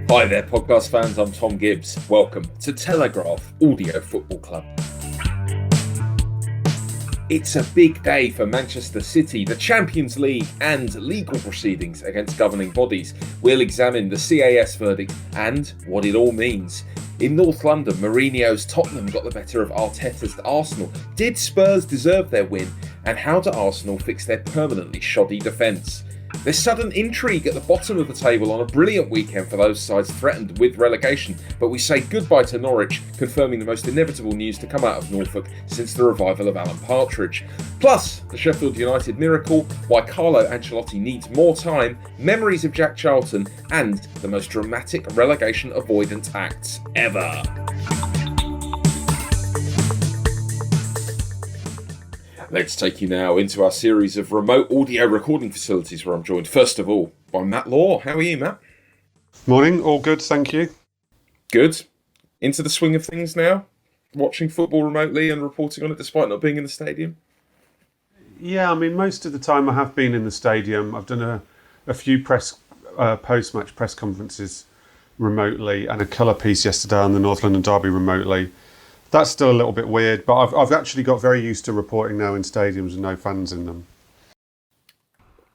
Hi there, podcast fans. I'm Tom Gibbs. Welcome to Telegraph Audio Football Club. It's a big day for Manchester City, the Champions League and legal proceedings against governing bodies. We'll examine the CAS verdict and what it all means. In North London, Mourinho's Tottenham got the better of Arteta's Arsenal. Did Spurs deserve their win? And how do Arsenal fix their permanently shoddy defence? There's sudden intrigue at the bottom of the table on a brilliant weekend for those sides threatened with relegation, but we say goodbye to Norwich, confirming the most inevitable news to come out of Norfolk since the revival of Alan Partridge. Plus, the Sheffield United miracle, why Carlo Ancelotti needs more time, memories of Jack Charlton, and the most dramatic relegation avoidance acts ever. Let's take you now into our series of remote audio recording facilities where I'm joined, first of all, by Matt Law. How are you, Matt? Morning, all good, thank you. Good. Into the swing of things now? Watching football remotely and reporting on it despite not being in the stadium? Yeah, I mean, most of the time I have been in the stadium. I've done a few post-match press conferences remotely and a colour piece yesterday on the North London Derby remotely. That's still a little bit weird, but I've actually got very used to reporting now in stadiums with no fans in them.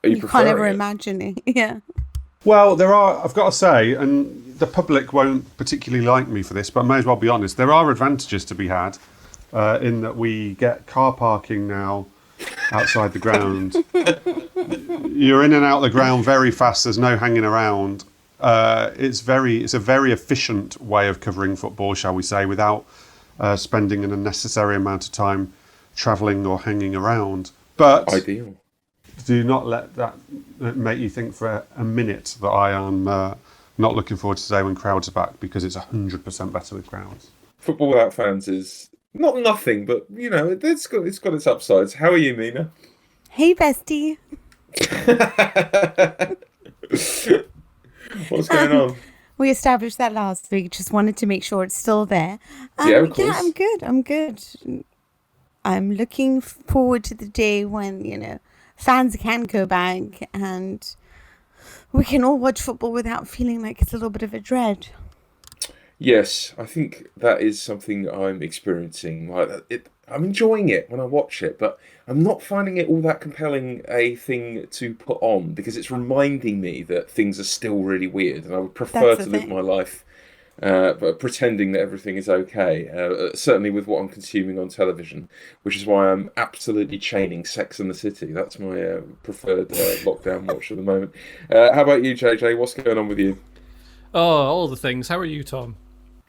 You can't ever imagine it, yeah. Well, I've got to say, and the public won't particularly like me for this, but I may as well be honest, there are advantages to be had in that we get car parking now outside the ground. You're in and out of the ground very fast, there's no hanging around. It's a very efficient way of covering football, shall we say, without spending an unnecessary amount of time travelling or hanging around. But ideal. Do not let that make you think for a minute that I am not looking forward to today when crowds are back, because it's 100% better with crowds. Football without fans is not nothing, but you know it's got its upsides. How are you, Mina? Hey, bestie. What's going on? We established that last week. Just wanted to make sure it's still there. Yeah, of course. Yeah, I'm good. I'm looking forward to the day when, fans can go back and we can all watch football without feeling like it's a little bit of a dread. Yes, I think that is something I'm experiencing. I'm enjoying it when I watch it, but I'm not finding it all that compelling a thing to put on, because it's reminding me that things are still really weird, and I would prefer to live my life but pretending that everything is okay, certainly with what I'm consuming on television, which is why I'm absolutely chaining Sex and the City. That's my preferred lockdown watch at the moment. How about you, JJ? What's going on with you? Oh, all the things. How are you, Tom?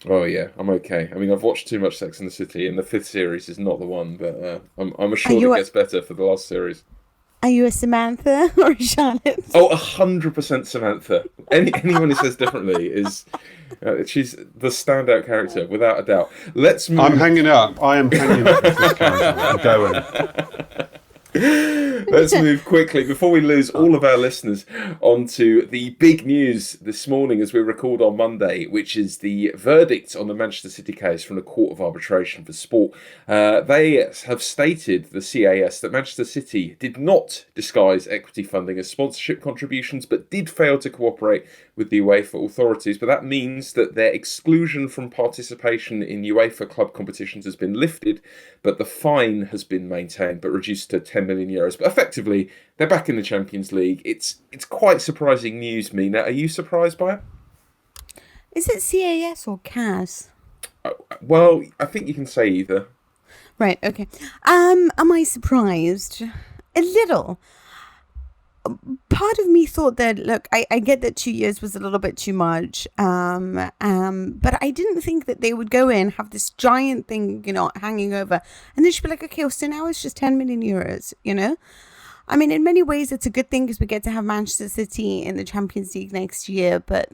Oh yeah, I'm okay. I mean, I've watched too much Sex and the City, and the 5th series is not the one, but I'm assured it gets better for the last series. Are you a Samantha or a Charlotte? Oh, 100% Samantha. Anyone who says differently is she's the standout character without a doubt. Let's move. I'm hanging up. I am hanging up with this character. I'm going. Let's move quickly before we lose all of our listeners onto the big news this morning as we record on Monday, which is the verdict on the Manchester City case from the Court of Arbitration for Sport. They have stated, the CAS, that Manchester City did not disguise equity funding as sponsorship contributions, but did fail to cooperate with the UEFA authorities. But that means that their exclusion from participation in UEFA club competitions has been lifted, but the fine has been maintained, but reduced to 10 million euros. But effectively, they're back in the Champions League. It's quite surprising news, Mina. Are you surprised by it? Is it CAS or CAS? Well, I think you can say either. Right, okay. Am I surprised? A little. Part of me thought that, look, I get that 2 years was a little bit too much, but I didn't think that they would go in, have this giant thing, hanging over, and then she'd be like, okay, well, so now it's just 10 million euros, I mean, in many ways, it's a good thing because we get to have Manchester City in the Champions League next year, but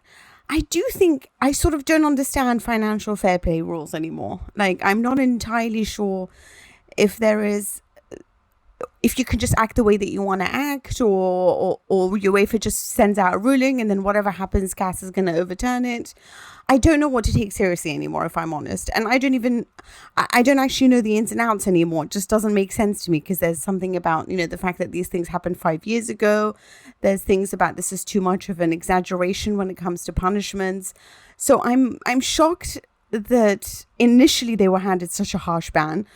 I do think I sort of don't understand financial fair play rules anymore. Like, I'm not entirely sure if there is if you can just act the way that you want to act, or UEFA just sends out a ruling and then whatever happens, CAS is going to overturn it. I don't know what to take seriously anymore, if I'm honest. And I don't actually know the ins and outs anymore. It just doesn't make sense to me, because there's something about, the fact that these things happened 5 years ago. There's things about this is too much of an exaggeration when it comes to punishments. So I'm shocked that initially they were handed such a harsh ban.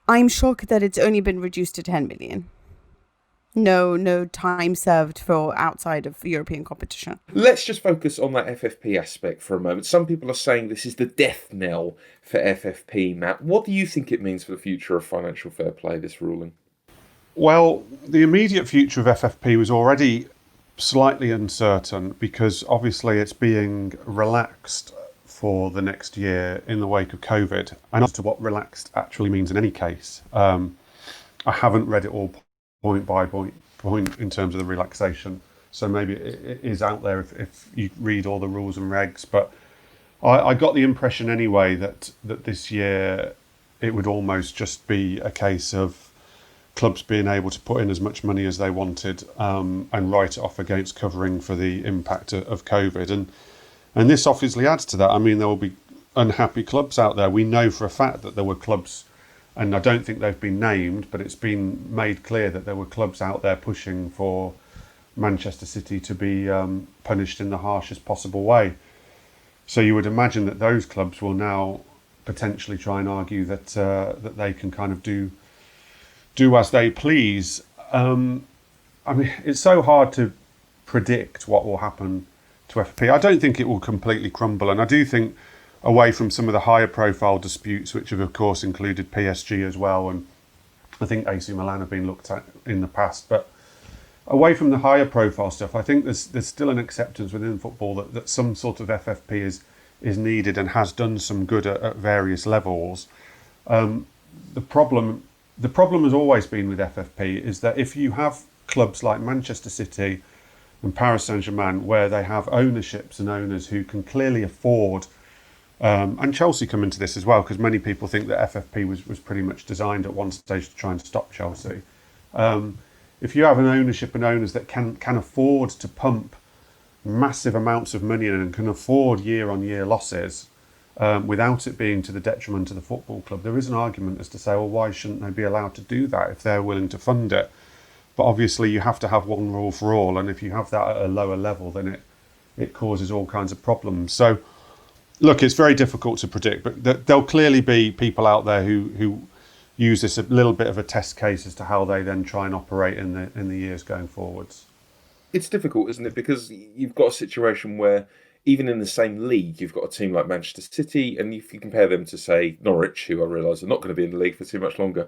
I'm shocked that it's only been reduced to 10 million. No time served for outside of European competition. Let's just focus on that FFP aspect for a moment. Some people are saying this is the death knell for FFP, Matt. What do you think it means for the future of financial fair play, this ruling? Well, the immediate future of FFP was already slightly uncertain, because obviously it's being relaxed for the next year in the wake of COVID. And as to what relaxed actually means in any case, I haven't read it all point by point in terms of the relaxation. So maybe it is out there if you read all the rules and regs. But I got the impression anyway that this year it would almost just be a case of clubs being able to put in as much money as they wanted and write it off against covering for the impact of COVID. And this obviously adds to that. I mean, there will be unhappy clubs out there. We know for a fact that there were clubs, and I don't think they've been named, but it's been made clear that there were clubs out there pushing for Manchester City to be punished in the harshest possible way. So you would imagine that those clubs will now potentially try and argue that that they can kind of do as they please. I mean, it's so hard to predict what will happen to FFP. I don't think it will completely crumble, and I do think, away from some of the higher profile disputes, which have of course included PSG as well, and I think AC Milan have been looked at in the past, but away from the higher profile stuff, I think there's still an acceptance within football that some sort of FFP is needed and has done some good at various levels. The problem has always been with FFP is that if you have clubs like Manchester City and Paris Saint-Germain, where they have ownerships and owners who can clearly afford, and Chelsea come into this as well, because many people think that FFP was pretty much designed at one stage to try and stop Chelsea. If you have an ownership and owners that can afford to pump massive amounts of money in and can afford year-on-year losses without it being to the detriment of the football club, there is an argument as to say, well, why shouldn't they be allowed to do that if they're willing to fund it? But obviously you have to have one rule for all, and if you have that at a lower level, then it causes all kinds of problems. So, look, it's very difficult to predict, but there'll clearly be people out there who use this a little bit of a test case as to how they then try and operate in the years going forwards. It's difficult, isn't it? Because you've got a situation where even in the same league, you've got a team like Manchester City, and if you compare them to, say, Norwich, who I realise are not going to be in the league for too much longer,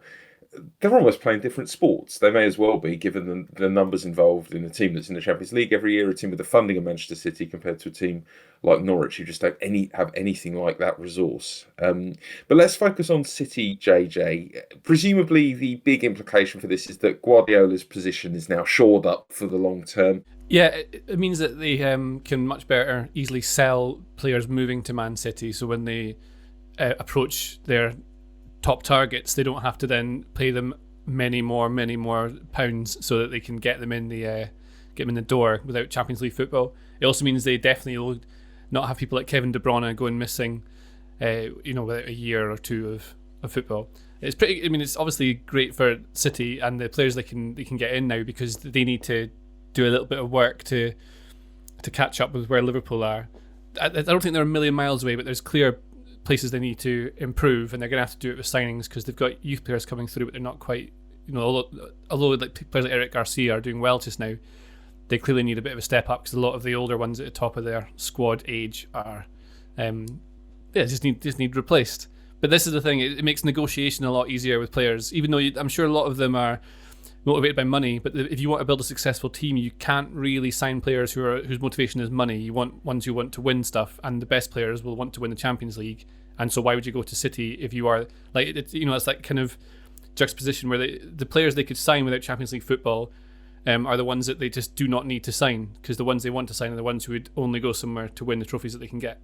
they're almost playing different sports. They may as well be, given the numbers involved in a team that's in the Champions League every year, a team with the funding of Manchester City compared to a team like Norwich, who just don't have anything like that resource. But let's focus on City, JJ. Presumably the big implication for this is that Guardiola's position is now shored up for the long term. Yeah, it means that they can much better easily sell players moving to Man City. So when they approach their top targets, they don't have to then pay them many more pounds so that they can get them in the door without Champions League football. It also means they definitely will not have people like Kevin De Bruyne going missing, without a year or two of football. It's pretty. I mean, it's obviously great for City and the players they can get in now, because they need to do a little bit of work to catch up with where Liverpool are. I don't think they're a million miles away, but there's clear places they need to improve, and they're going to have to do it with signings, because they've got youth players coming through, but they're not quite, although like players like Eric Garcia are doing well just now, they clearly need a bit of a step up, because a lot of the older ones at the top of their squad age are just need replaced. But this is the thing, it makes negotiation a lot easier with players, even though I'm sure a lot of them are motivated by money, but if you want to build a successful team, you can't really sign players whose motivation is money. You want ones who want to win stuff, and the best players will want to win the Champions League. And so why would you go to City if you are like, it's that kind of juxtaposition where the players they could sign without Champions League football are the ones that they just do not need to sign, because the ones they want to sign are the ones who would only go somewhere to win the trophies that they can get.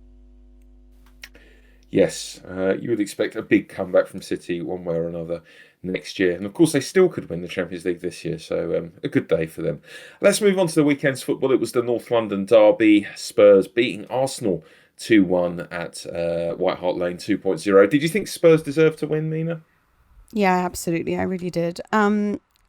Yes, you would expect a big comeback from City one way or another next year. And of course, they still could win the Champions League this year, so a good day for them. Let's move on to the weekend's football. It was the North London derby, Spurs beating Arsenal 2-1 at White Hart Lane 2.0. Did you think Spurs deserved to win, Mina? Yeah, absolutely. I really did.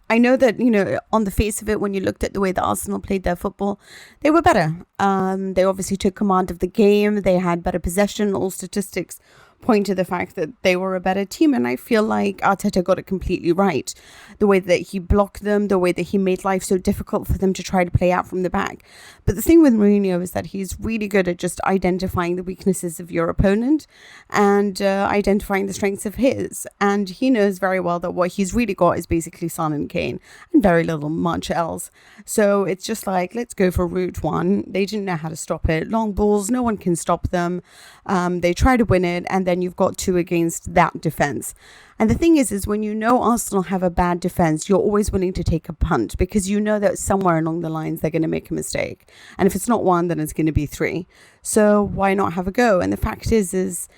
I know that, on the face of it, when you looked at the way that Arsenal played their football, they were better. They obviously took command of the game. They had better possession. All statistics point to the fact that they were a better team. And I feel like Arteta got it completely right. The way that he blocked them, the way that he made life so difficult for them to try to play out from the back. But the thing with Mourinho is that he's really good at just identifying the weaknesses of your opponent and identifying the strengths of his. And he knows very well that what he's really got is basically Son and Kane and very little much else. So it's just like, let's go for route one. They didn't know how to stop it. Long balls, no one can stop them. They try to win it, and then you've got two against that defense. And the thing is when you know Arsenal have a bad defense, you're always willing to take a punt because you know that somewhere along the lines they're going to make a mistake. And if it's not one, then it's going to be three. So why not have a go? And the fact is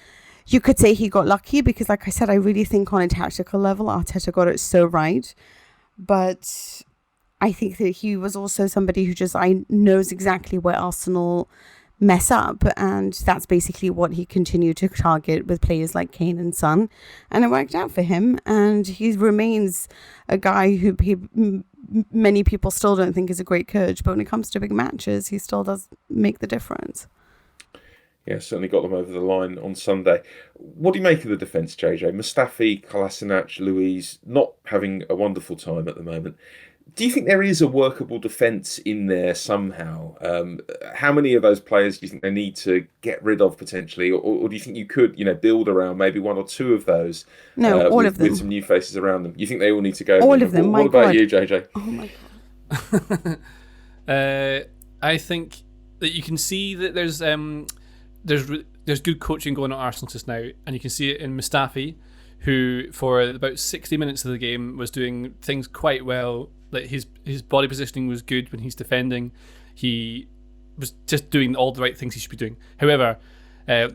you could say he got lucky because, like I said, I really think on a tactical level, Arteta got it so right. But I think that he was also somebody who knows exactly where Arsenal mess up, and that's basically what he continued to target with players like Kane and Son, and it worked out for him, and he remains a guy who many people still don't think is a great coach, but when it comes to big matches he still does make the difference. Yeah, certainly got them over the line on Sunday. What do you make of the defence, JJ? Mustafi, Kolasinac, Luiz not having a wonderful time at the moment. Do you think there is a workable defence in there somehow? How many of those players do you think they need to get rid of potentially? Or do you think you could, build around maybe one or two of those? No, all of them. With some new faces around them. You think they all need to go? All of them, What about you, JJ? Oh my God. I think that you can see that there's good coaching going on at Arsenal just now, and you can see it in Mustafi, who for about 60 minutes of the game was doing things quite well. Like his body positioning was good when he's defending. He was just doing all the right things he should be doing. However,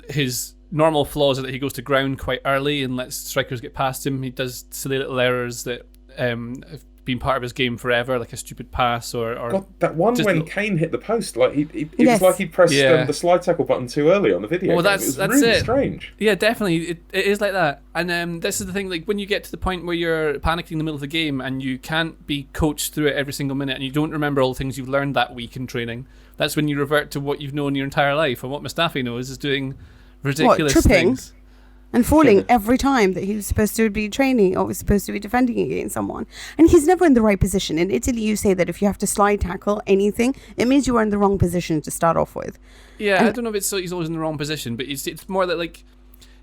his normal flaws are that he goes to ground quite early and lets strikers get past him. He does silly little errors that have been part of his game forever, like a stupid pass or God, that one when Kane hit the post, like it Yes. was like he pressed the slide tackle button too early on the video. Well, game. It was really strange. Yeah, definitely, it is like that. And this is the thing, like when you get to the point where you're panicking in the middle of the game and you can't be coached through it every single minute, and you don't remember all the things you've learned that week in training. That's when you revert to what you've known your entire life, and what Mustafi knows is doing ridiculous tripping? things. And falling every time that he was supposed to be training or was supposed to be defending against someone. And he's never in the right position. In Italy, you say that if you have to slide tackle anything, it means you are in the wrong position to start off with. Yeah, and I don't know if it's so he's always in the wrong position, but it's more that like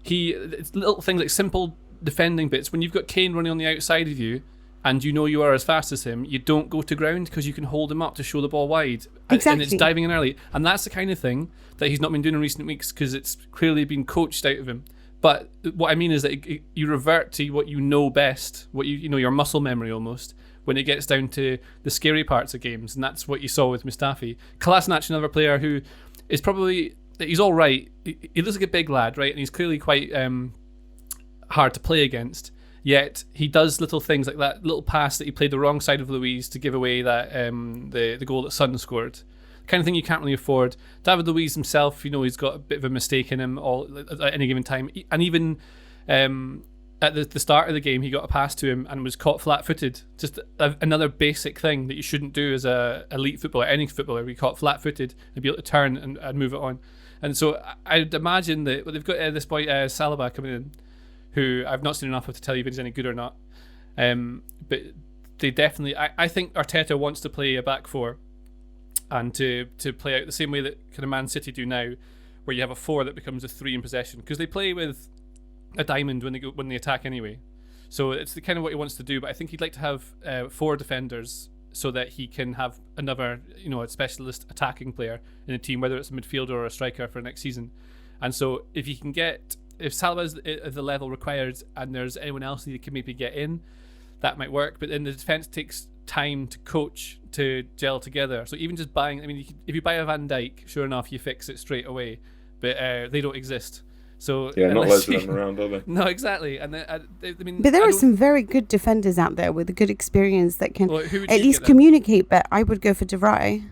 it's little things like simple defending bits. When you've got Kane running on the outside of you and you know you are as fast as him, you don't go to ground because you can hold him up to show the ball wide. Exactly. And it's diving in early. And that's the kind of thing that he's not been doing in recent weeks because it's clearly been coached out of him. But what I mean is that you revert to what you know best, what you know, your muscle memory almost, when it gets down to the scary parts of games, and that's what you saw with Mustafi. Kolasinac, another player who is probably, he's all right. He looks like a big lad, right? And he's clearly quite hard to play against. Yet he does little things like that little pass that he played the wrong side of Luiz to give away that the goal that Son scored. Kind of thing you can't really afford. David Luiz himself, he's got a bit of a mistake in him at any given time, and even at the start of the game, he got a pass to him and was caught flat-footed. Just another basic thing that you shouldn't do as a elite footballer, any footballer, be caught flat-footed and be able to turn and move it on. And so I'd imagine that they've got this boy Saliba coming in, who I've not seen enough of to tell you if he's any good or not. But they definitely, I think Arteta wants to play a back four. And to play out the same way that kind of Man City do now, where you have a 4 that becomes a 3 in possession, because they play with a diamond when they attack anyway. So it's the kind of what he wants to do. But I think he'd like to have 4 defenders so that he can have another, a specialist attacking player in the team, whether it's a midfielder or a striker for next season. And so if Saliba is at the level required and there's anyone else that he can maybe get in, that might work. But then the defense takes time to coach to gel together. So even just buying, if you buy a Van Dijk, sure enough you fix it straight away, but they don't exist. So Yeah, not unless loads of them around, are there? No, exactly. And then, I mean, But there I are don't- some very good defenders out there with a good experience that can Well, who would at you least get then? communicate. But I would go for De Vrij.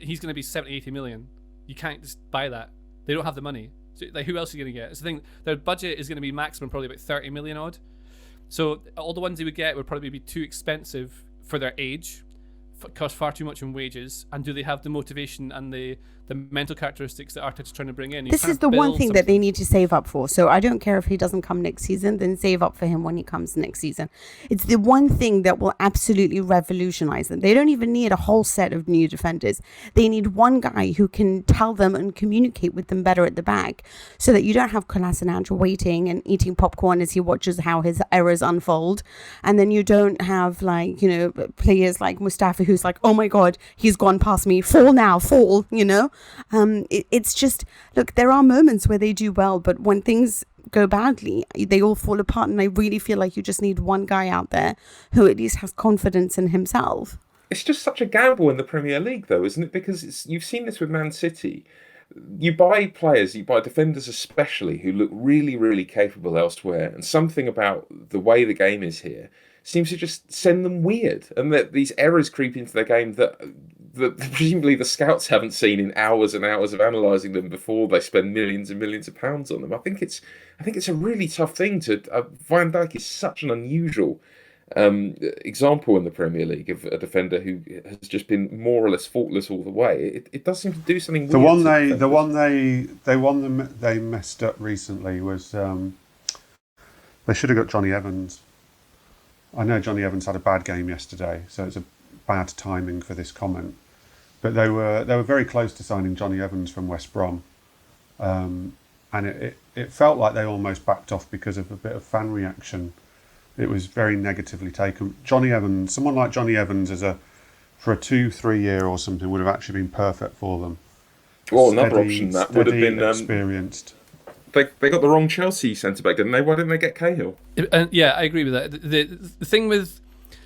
He's going to be 70, 80 million. You can't just buy that. They don't have the money. So, like, who else are you going to get? It's the thing. Their budget is going to be maximum probably about 30 million odd. So all the ones they would get would probably be too expensive for their age, cost far too much in wages, and do they have the motivation and the mental characteristics that Arteta's trying to bring in? This is the one thing that they need to save up for. So I don't care if he doesn't come next season, then save up for him when he comes next season. It's the one thing that will absolutely revolutionize them. They don't even need a whole set of new defenders. They need one guy who can tell them and communicate with them better at the back, so that you don't have Kolasinac waiting and eating popcorn as he watches how his errors unfold. And then you don't have, like, you know, players like Mustafi who's like, oh my God, he's gone past me. Fall now, fall, you know? It's just, look, there are moments where they do well, but when things go badly, they all fall apart. And I really feel like you just need one guy out there who at least has confidence in himself. It's just such a gamble in the Premier League, though, isn't it? Because you've seen this with Man City. You buy players, you buy defenders especially, who look really, really capable elsewhere. And something about the way the game is here seems to just send them weird. And that these errors creep into their game that presumably the scouts haven't seen in hours and hours of analysing them before they spend millions and millions of pounds on them. I think it's a really tough thing to. Van Dijk is such an unusual example in the Premier League of a defender who has just been more or less faultless all the way. It does seem to do something weird. The one they messed up recently was they should have got Johnny Evans. I know Johnny Evans had a bad game yesterday, so it's a bad timing for this comment. But they were very close to signing Johnny Evans from West Brom, and it felt like they almost backed off because of a bit of fan reaction. It was very negatively taken. Someone like Johnny Evans for a 2-3 year or something would have actually been perfect for them. Well, another option that would have been experienced. They got the wrong Chelsea centre back, didn't they? Why didn't they get Cahill? Yeah, I agree with that. The thing with,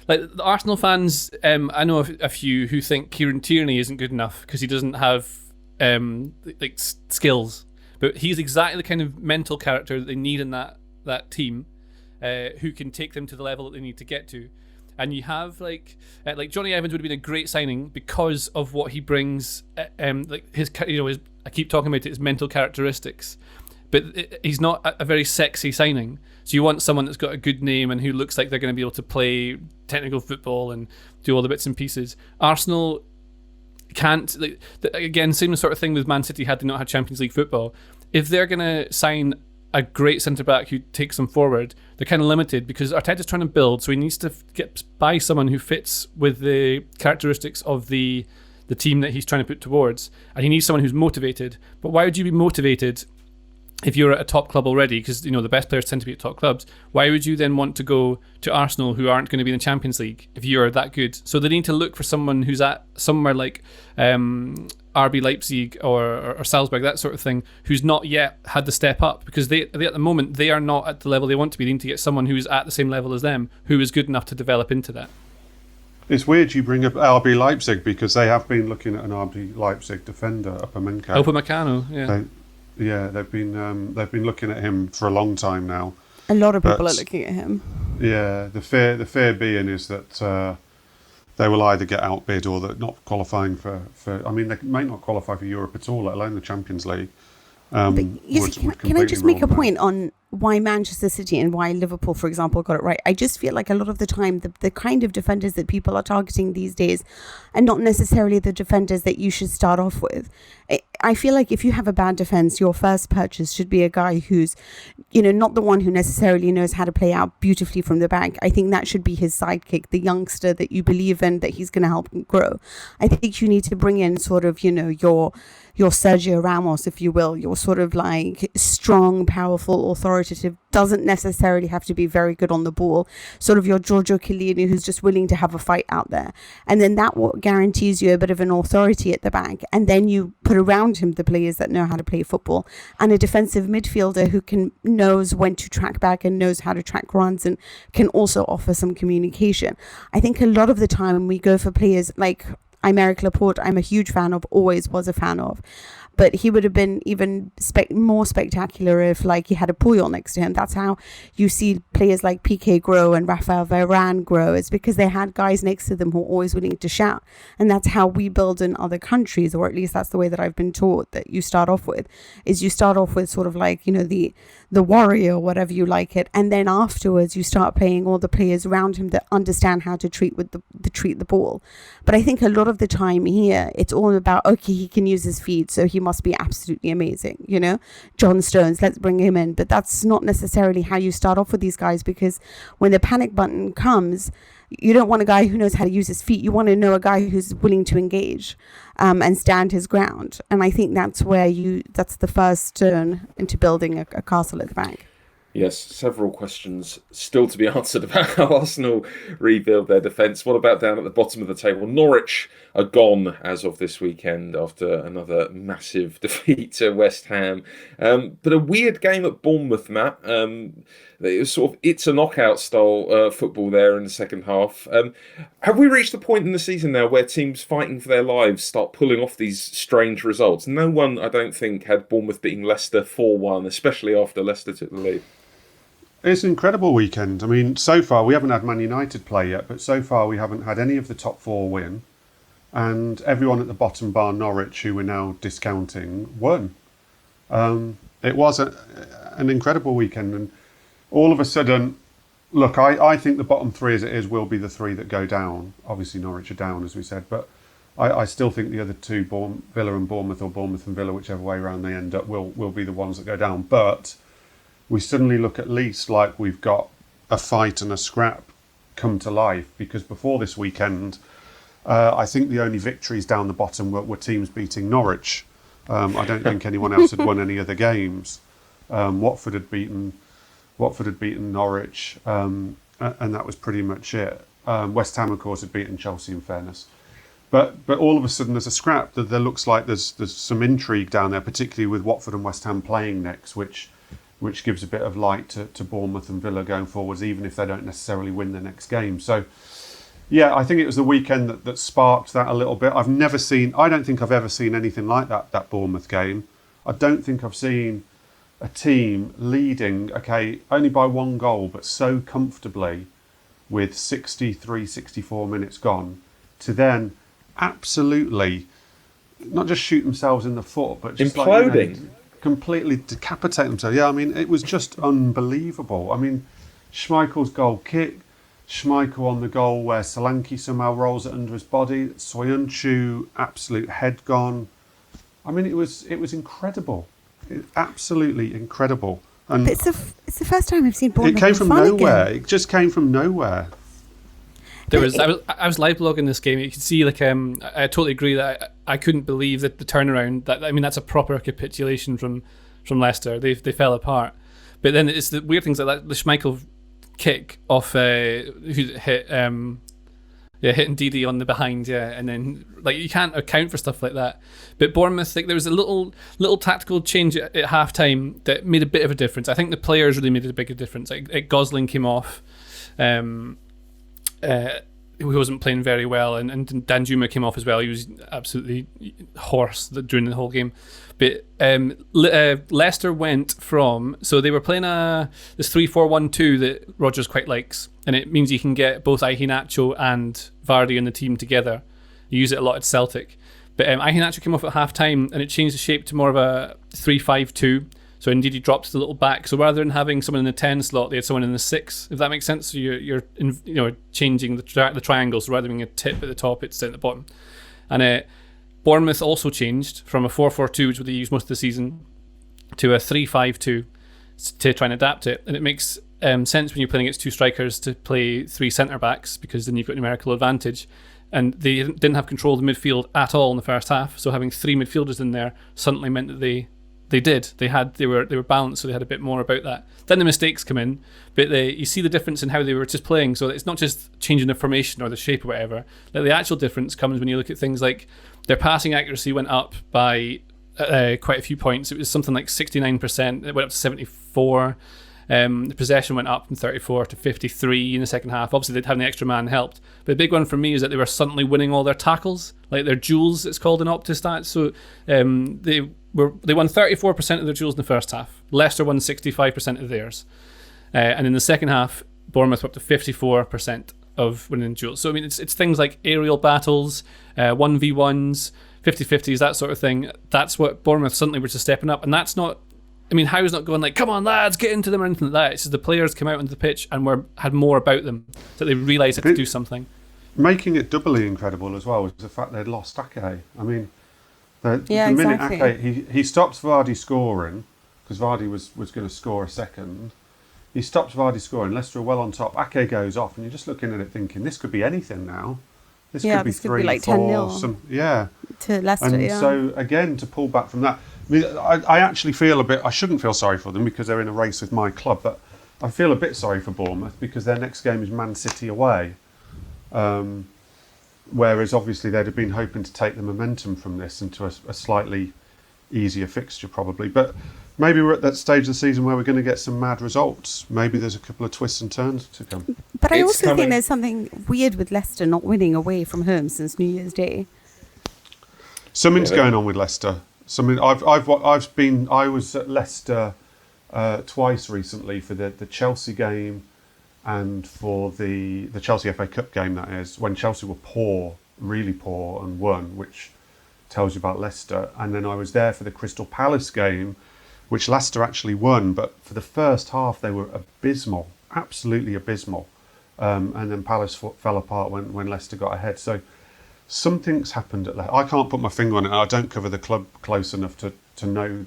like, the Arsenal fans, I know a few who think Kieran Tierney isn't good enough because he doesn't have skills, but he's exactly the kind of mental character that they need in that team, who can take them to the level that they need to get to. And you have like Johnny Evans would have been a great signing because of what he brings, his I keep talking about his mental characteristics. But he's not a very sexy signing. So you want someone that's got a good name and who looks like they're going to be able to play technical football and do all the bits and pieces. Arsenal can't. Again, same sort of thing with Man City had they not had Champions League football. If they're going to sign a great centre-back who takes them forward, they're kind of limited because Arteta's trying to build, so he needs to buy someone who fits with the characteristics of the team that he's trying to put towards. And he needs someone who's motivated. But why would you be motivated if you're at a top club already? Because, you know, the best players tend to be at top clubs. Why would you then want to go to Arsenal, who aren't going to be in the Champions League, if you're that good? So they need to look for someone who's at somewhere like RB Leipzig or Salzburg, that sort of thing, who's not yet had the step up, because they at the moment they are not at the level they want to be. They need to get someone who's at the same level as them, who is good enough to develop into that. It's weird you bring up RB Leipzig because they have been looking at an RB Leipzig defender, Upamecano, yeah. Yeah, they've been looking at him for a long time now. A lot of people are looking at him. Yeah, the fear being is that they will either get outbid or that not qualifying for. I mean, they may not qualify for Europe at all, let alone the Champions League. But can I just make a point on why Manchester City and why Liverpool, for example, got it right? I just feel like a lot of the time, the kind of defenders that people are targeting these days are not necessarily the defenders that you should start off with. I feel like if you have a bad defense, your first purchase should be a guy who's, you know, not the one who necessarily knows how to play out beautifully from the back. I think that should be his sidekick, the youngster that you believe in, that he's going to help grow. I think you need to bring in sort of, you know, your Sergio Ramos, if you will, your sort of like strong, powerful, authoritative, doesn't necessarily have to be very good on the ball, sort of your Giorgio Chiellini who's just willing to have a fight out there. And then that what guarantees you a bit of an authority at the back. And then you put around him the players that know how to play football, and a defensive midfielder who knows when to track back and knows how to track runs and can also offer some communication. I think a lot of the time we go for players like Aymeric Laporte, I'm a huge fan of, always was a fan of. but he would have been even more spectacular if like he had a Puyol next to him. That's how you see players like Piqué grow and Rafael Varane grow. It's because they had guys next to them who are always willing to shout. And that's how we build in other countries, or at least that's the way that I've been taught that you start off with, is you start off with sort of like, you know, the warrior, whatever you like it, and then afterwards you start playing all the players around him that understand how to treat the ball. But I think a lot of the time here it's all about, okay, he can use his feet, so he must be absolutely amazing, you know, John Stones, let's bring him in. But that's not necessarily how you start off with these guys, because when the panic button comes, you don't want a guy who knows how to use his feet. You want to know a guy who's willing to engage and stand his ground. And I think that's the first turn into building a castle at the back. Yes, several questions still to be answered about how Arsenal rebuild their defence. What about down at the bottom of the table? Norwich are gone as of this weekend after another massive defeat to West Ham. But a weird game at Bournemouth, Matt. It was sort of it's a knockout style football there in the second half. Have we reached the point in the season now where teams fighting for their lives start pulling off these strange results? No one, I don't think, had Bournemouth beating Leicester 4-1, especially after Leicester took the lead. It's an incredible weekend. I mean, so far we haven't had Man United play yet, but so far we haven't had any of the top four win. And everyone at the bottom, bar Norwich, who we're now discounting, won. It was an incredible weekend. And all of a sudden, look, I think the bottom three as it is will be the three that go down. Obviously Norwich are down, as we said, but I still think the other two, Villa and Bournemouth, or Bournemouth and Villa, whichever way around they end up, will be the ones that go down. But we suddenly look at least like we've got a fight and a scrap come to life, because before this weekend, I think the only victories down the bottom were teams beating Norwich. I don't think anyone else had won any other games. Watford had beaten Norwich, and that was pretty much it. West Ham, of course, had beaten Chelsea, in fairness. But all of a sudden, there's a scrap. There looks like there's some intrigue down there, particularly with Watford and West Ham playing next, which gives a bit of light to Bournemouth and Villa going forwards, even if they don't necessarily win the next game. So, yeah, I think it was the weekend that sparked that a little bit. I don't think I've ever seen anything like that Bournemouth game. I don't think I've seen a team leading, okay, only by one goal, but so comfortably with 63, 64 minutes gone, to then absolutely not just shoot themselves in the foot, but just imploding. Like, completely decapitate themselves. Yeah, I mean, it was just unbelievable. I mean, Schmeichel's goal kick, Schmeichel on the goal where Solanke somehow rolls it under his body, Soyuncu, absolute head gone. I mean, it was incredible. Absolutely incredible. And but it's the first time I've seen Bournemouth. It came from nowhere. Again. It just came from nowhere. I was live blogging this game. You could see, like, I totally agree that I couldn't believe that the turnaround. That's a proper capitulation from Leicester. They fell apart. But then it's the weird things like that. The Schmeichel kick off who hit hitting Didi on the behind, and then like you can't account for stuff like that. But Bournemouth, like, there was a little tactical change at half time that made a bit of a difference. I think the players really made a bigger difference. Like Gosling came off. Who wasn't playing very well, and Danjuma came off as well. He was absolutely hoarse during the whole game. But Leicester went from, so they were playing this 3-4-1-2 that Rodgers quite likes, and it means you can get both Iheanacho and Vardy in the team together. You use it a lot at Celtic. But Iheanacho came off at half time, and it changed the shape to more of a 3-5-2. So indeed, he dropped to the little back. So rather than having someone in the 10 slot, they had someone in the 6. If that makes sense. So you're changing the triangle. So rather than being a tip at the top, it's down at the bottom. And Bournemouth also changed from a 4-4-2, which they used most of the season, to a 3-5-2 to try and adapt it. And it makes sense when you're playing against two strikers to play three centre backs, because then you've got numerical advantage. And they didn't have control of the midfield at all in the first half. So having three midfielders in there suddenly meant that they were balanced, so they had a bit more about that. Then the mistakes come in, but you see the difference in how they were just playing. So it's not just changing the formation or the shape or whatever. Like, the actual difference comes when you look at things like their passing accuracy went up by quite a few points. It was something like 69%. It went up to 74%. The possession went up from 34 to 53 in the second half. Obviously, they'd having the extra man helped. But the big one for me is that they were suddenly winning all their tackles, like their duels, it's called in Opta stats. So they they won 34% of their duels in the first half. Leicester won 65% of theirs. And in the second half, Bournemouth were up to 54% of winning duels. So, I mean, it's things like aerial battles, 1v1s, 50-50s, that sort of thing. That's what Bournemouth suddenly were just stepping up. And that's not, I mean, Howe's not going like, come on, lads, get into them or anything like that. It's just the players came out onto the pitch and had more about them, that they realised they had to do something. Making it doubly incredible as well was the fact they'd lost Ake. I mean, the minute exactly. Ake, he stops Vardy scoring, because Vardy was going to score a second. He stops Vardy scoring. Leicester are well on top. Ake goes off, and you're just looking at it thinking, this could be anything now. This could be 3, like 4, 10-0 to Leicester. And so again, to pull back from that, I mean, I actually feel a bit. I shouldn't feel sorry for them because they're in a race with my club, but I feel a bit sorry for Bournemouth because their next game is Man City away. Whereas obviously they'd have been hoping to take the momentum from this into a slightly easier fixture probably. But maybe we're at that stage of the season where we're going to get some mad results. Maybe there's a couple of twists and turns to come. But I also think there's something weird with Leicester not winning away from home since New Year's Day. Something's going on with Leicester. I was at Leicester twice recently for the Chelsea game and for the Chelsea FA Cup game, that is, when Chelsea were poor, really poor, and won, which tells you about Leicester. And then I was there for the Crystal Palace game, which Leicester actually won, but for the first half they were abysmal, absolutely abysmal. And then Palace fell apart when Leicester got ahead. So something's happened at Leicester. I can't put my finger on it. I don't cover the club close enough to know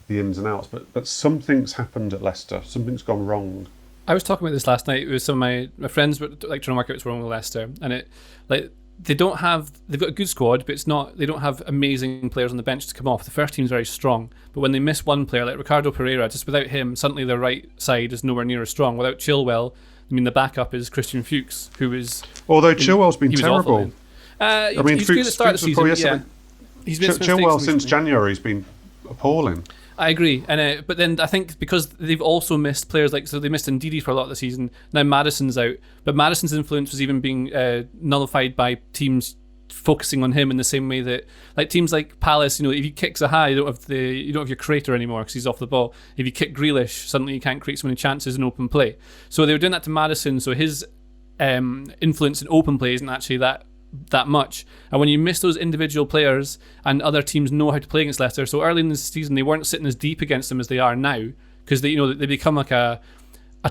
the ins and outs, but something's happened at Leicester. Something's gone wrong. I was talking about this last night with some of my friends, like trying to work out what's wrong with Leicester, and they've got a good squad, but they don't have amazing players on the bench to come off. The first team's very strong, but when they miss one player like Ricardo Pereira, just without him, suddenly their right side is nowhere near as strong. Without Chilwell, I mean, the backup is Christian Fuchs, who is... Although Chilwell's been terrible. I mean, he's good at the start of the season, yeah. Chilwell since January has been appalling. I agree, and but then I think because they've also missed players so they missed Ndidi for a lot of the season. Now Maddison's out, but Maddison's influence was even being nullified by teams focusing on him in the same way that, like teams like Palace, if he kicks a high, you don't have your creator anymore because he's off the ball. If you kick Grealish, suddenly you can't create so many chances in open play. So they were doing that to Maddison, so his influence in open play isn't actually that much. And when you miss those individual players, and other teams know how to play against Leicester, so early in the season they weren't sitting as deep against them as they are now, because they become like a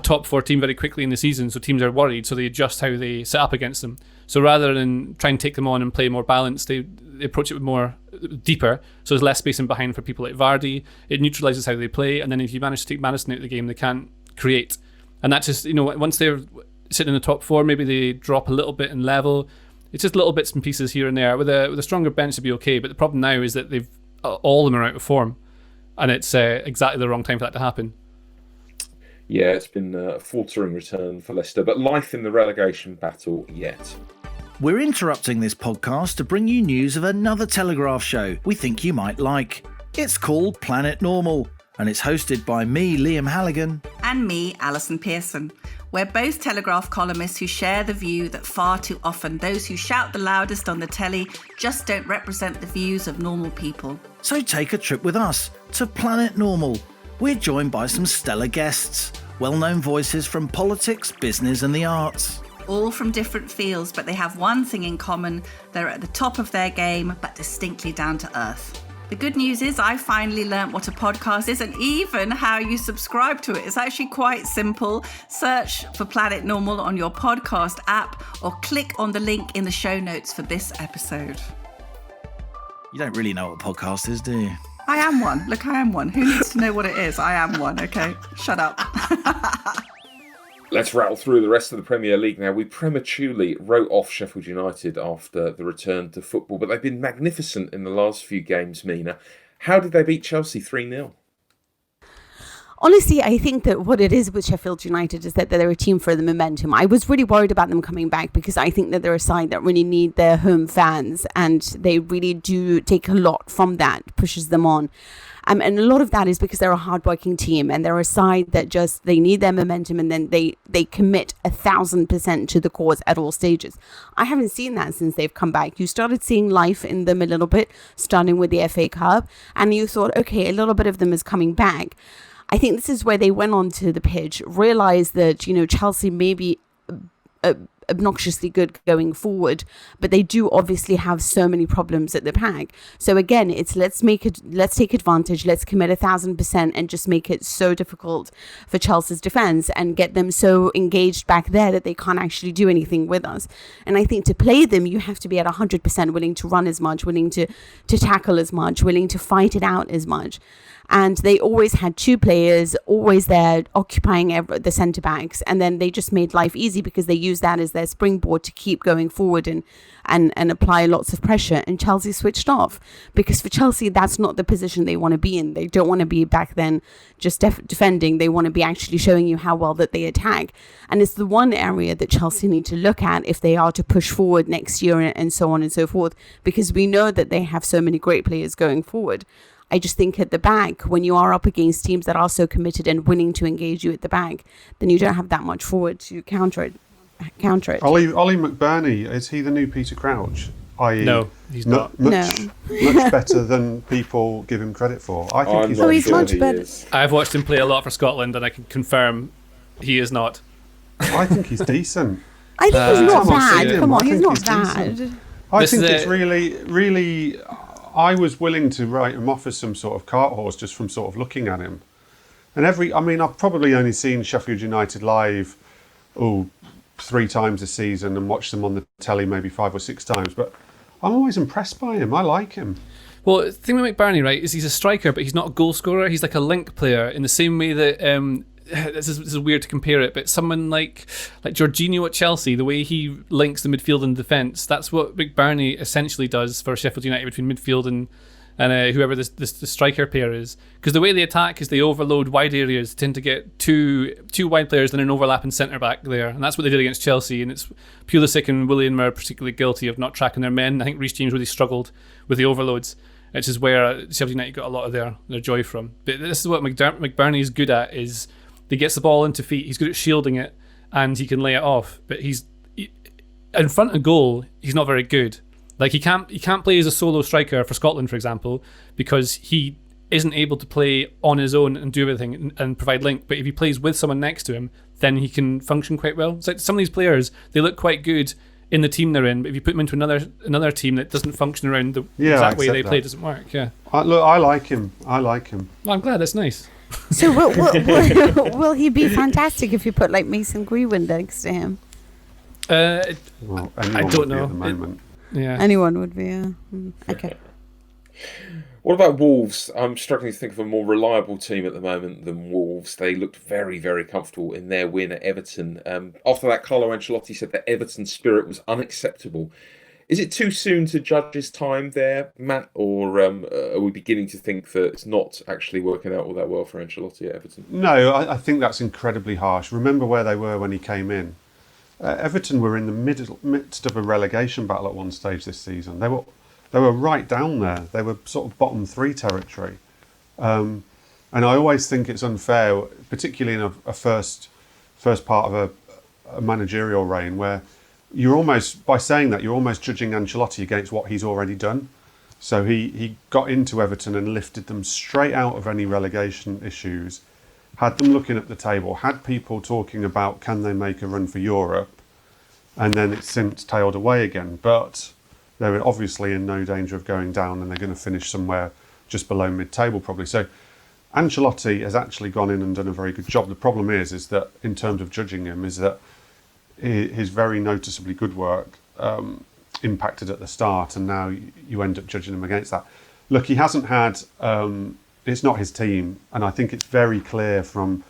top 4 team very quickly in the season, so teams are worried, so they adjust how they set up against them. So rather than try and take them on and play more balanced, they approach it with more deeper, so there's less space in behind for people like Vardy. It neutralises how they play, and then if you manage to take Maddison out of the game, they can't create. And that's just, once they're sitting in the top 4, maybe they drop a little bit in level. It's just little bits and pieces here and there. With a stronger bench, it'd be okay. But the problem now is that all of them are out of form, and it's exactly the wrong time for that to happen. Yeah, it's been a faltering return for Leicester, but life in the relegation battle yet. We're interrupting this podcast to bring you news of another Telegraph show we think you might like. It's called Planet Normal, and it's hosted by me, Liam Halligan. And me, Alison Pearson. We're both Telegraph columnists who share the view that far too often those who shout the loudest on the telly just don't represent the views of normal people. So take a trip with us to Planet Normal. We're joined by some stellar guests, well-known voices from politics, business and the arts. All from different fields, but they have one thing in common. They're at the top of their game, but distinctly down to earth. The good news is I finally learnt what a podcast is and even how you subscribe to it. It's actually quite simple. Search for Planet Normal on your podcast app or click on the link in the show notes for this episode. You don't really know what a podcast is, do you? I am one. Look, I am one. Who needs to know what it is? I am one, okay? Shut up. Let's rattle through the rest of the Premier League now. We prematurely wrote off Sheffield United after the return to football, but they've been magnificent in the last few games, Mina. How did they beat Chelsea 3-0? Honestly, I think that what it is with Sheffield United is that they're a team for the momentum. I was really worried about them coming back because I think that they're a side that really need their home fans, and they really do take a lot from that, pushes them on. And a lot of that is because they're a hardworking team, and they're a side that just, they need their momentum, and then they commit 1,000% to the cause at all stages. I haven't seen that since they've come back. You started seeing life in them a little bit, starting with the FA Cup, and you thought, okay, a little bit of them is coming back. I think this is where they went onto the pitch, realized that, Chelsea may be obnoxiously good going forward, but they do obviously have so many problems at the back. So again, it's let's take advantage, let's commit 1,000% and just make it so difficult for Chelsea's defense and get them so engaged back there that they can't actually do anything with us. And I think to play them, you have to be at 100% willing to run as much, willing to tackle as much, willing to fight it out as much. And they always had two players always there occupying the centre backs, and then they just made life easy because they used that as their springboard to keep going forward and apply lots of pressure. And Chelsea switched off, because for Chelsea, that's not the position they want to be in. They don't want to be back then just defending. They want to be actually showing you how well that they attack. And it's the one area that Chelsea need to look at if they are to push forward next year and so on and so forth, because we know that they have so many great players going forward. I just think at the back, when you are up against teams that are so committed and willing to engage you at the back, then you don't have that much forward to counter it. Ollie McBurney, is he the new Peter Crouch? No, he's not. Much better than people give him credit for. I think he's much better. I've watched him play a lot for Scotland, and I can confirm he is not. I think he's decent. I think he's not bad. Come on, he's not bad. bad. I think it's really... I was willing to write him off as some sort of cart horse just from sort of looking at him. And I've probably only seen Sheffield United live 3 times a season and watched them on the telly maybe 5 or 6 times, but I'm always impressed by him. I like him. Well, the thing with McBurney, right, is he's a striker, but he's not a goal scorer. He's like a link player in the same way that this is weird to compare it, but someone like Jorginho at Chelsea, the way he links the midfield and defence, that's what McBurney essentially does for Sheffield United between midfield and whoever the striker pair is. Because the way they attack is they overload wide areas, tend to get two wide players and an overlapping centre back there, and that's what they did against Chelsea. And it's Pulisic and Willian were particularly guilty of not tracking their men. I think Reece James really struggled with the overloads, which is where Sheffield United got a lot of their joy from. But this is what McBurney is good at, is he gets the ball into feet, he's good at shielding it, and he can lay it off. But he's in front of goal, he's not very good. Like he can't play as a solo striker for Scotland, for example, because he isn't able to play on his own and do everything and provide link. But if he plays with someone next to him, then he can function quite well. It's like some of these players, they look quite good in the team they're in, but if you put them into another team that doesn't function around the exact way they play, it doesn't work. Yeah. I like him. Well, I'm glad. That's nice. So will he be fantastic if you put like Mason Greenwood next to him? I don't know. At the moment. Anyone would be. Okay. What about Wolves? I'm struggling to think of a more reliable team at the moment than Wolves. They looked very, very comfortable in their win at Everton. After that, Carlo Ancelotti said that Everton's spirit was unacceptable. Is it too soon to judge his time there, Matt? Or are we beginning to think that it's not actually working out all that well for Ancelotti at Everton? No, I think that's incredibly harsh. Remember where they were when he came in. Everton were in the midst of a relegation battle at one stage this season. They were right down there. They were sort of bottom 3 territory. And I always think it's unfair, particularly in a first part of a managerial reign, where you're almost, by saying that, you're almost judging Ancelotti against what he's already done. So he got into Everton and lifted them straight out of any relegation issues, had them looking at the table, had people talking about can they make a run for Europe, and then it's since tailed away again. But they're obviously in no danger of going down, and they're going to finish somewhere just below mid-table probably. So Ancelotti has actually gone in and done a very good job. The problem is that in terms of judging him, is that his very noticeably good work impacted at the start, and now you end up judging him against that. Look, he hasn't had... it's not his team, and I think it's very clear from